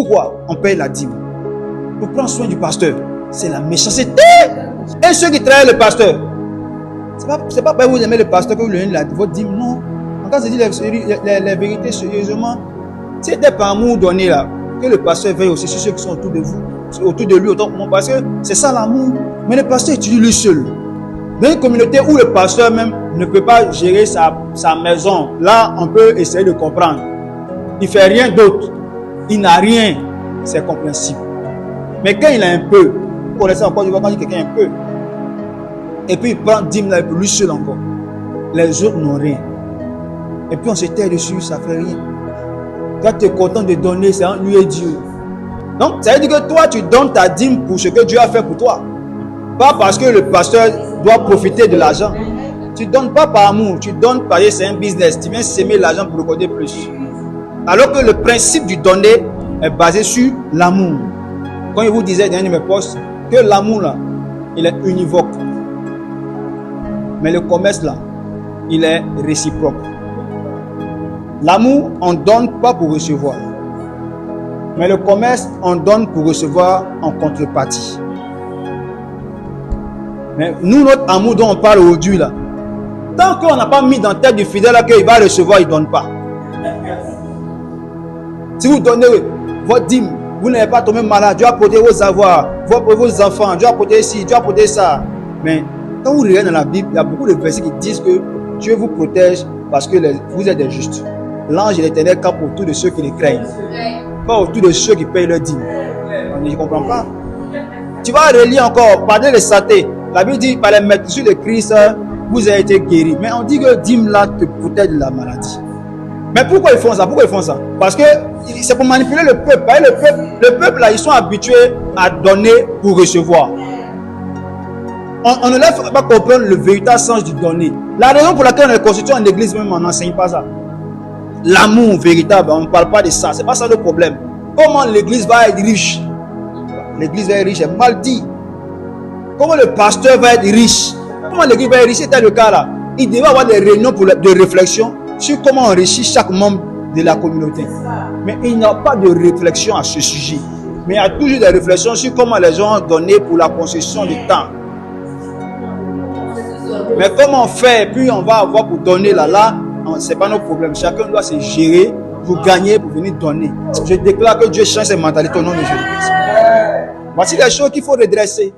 Pourquoi on paye la dîme? Pour prendre soin du pasteur. C'est la méchanceté. Et ceux qui travaillent le pasteur, c'est pas parce que vous aimez le pasteur que vous lui donnez votre dîme, non. Quand je dis les vérités sérieusement, c'était par amour donné là, que le pasteur veille aussi sur ceux qui sont autour de vous, autour de lui, autant que moi, parce que c'est ça l'amour. Mais le pasteur étudie lui seul. Dans une communauté où le pasteur même ne peut pas gérer sa maison, là on peut essayer de comprendre. Il ne fait rien d'autre. Il n'a rien. C'est compréhensible. Mais quand il a un peu, vous connaissez encore, je vois quand quelqu'un a un peu, et puis il prend 10 000 pour lui seul encore. Les autres n'ont rien. Et puis on se tait dessus, ça ne fait rien. Quand tu es content de donner, c'est entre lui et Dieu. Donc, ça veut dire que toi, tu donnes ta dîme pour ce que Dieu a fait pour toi. Pas parce que le pasteur doit profiter de l'argent. Tu ne donnes pas par amour, tu donnes parce que c'est un business. Tu viens s'aimer l'argent pour recorder plus. Alors que le principe du donner est basé sur l'amour. Quand je vous disais dans un de mes postes que l'amour là, il est univoque. Mais le commerce là, il est réciproque. L'amour, on donne pas pour recevoir. Mais le commerce, on donne pour recevoir en contrepartie. Mais nous, notre amour dont on parle aujourd'hui là, tant qu'on n'a pas mis dans la tête du fidèle là qu'il va recevoir, il ne donne pas. Si vous donnez votre dîme, vous n'avez pas tombé malade, Dieu a protégé vos avoirs, vos enfants, Dieu a protégé ci, Dieu a protégé ça. Mais quand vous regardez dans la Bible, il y a beaucoup de versets qui disent que Dieu vous protège parce que vous êtes des justes. L'ange de l'Éternel campe autour de ceux qui les craignent, pas autour de ceux qui payent leur dîme. On ne comprend pas. Tu vas relire encore, parler de santé. La Bible dit, par les maîtresses de Christ, vous avez été guéris. Mais on dit que dîme là te protège de la maladie. Mais pourquoi ils font ça? Parce que c'est pour manipuler le peuple. Le peuple là, ils sont habitués à donner pour recevoir. On ne laisse pas comprendre le véritable sens du donner. La raison pour laquelle on est constitué en église, même on n'enseigne pas ça. L'amour véritable, on ne parle pas de ça. C'est pas ça le problème. Comment l'église va être riche? L'église va être riche, est mal dit. Comment le pasteur va être riche? Comment l'église va être riche? C'était le cas là. Il devait avoir des réunions de réflexion sur comment enrichir chaque membre de la communauté. Mais il n'y a pas de réflexion à ce sujet. Mais il y a toujours des réflexions sur comment les gens ont donné pour la concession du temps. Mais comment faire? Puis on va avoir pour donner là, c'est pas notre problème. Chacun doit se gérer pour gagner, pour venir donner. Je déclare que Dieu change ses mentalités au nom de Jésus. Voici les choses qu'il faut redresser.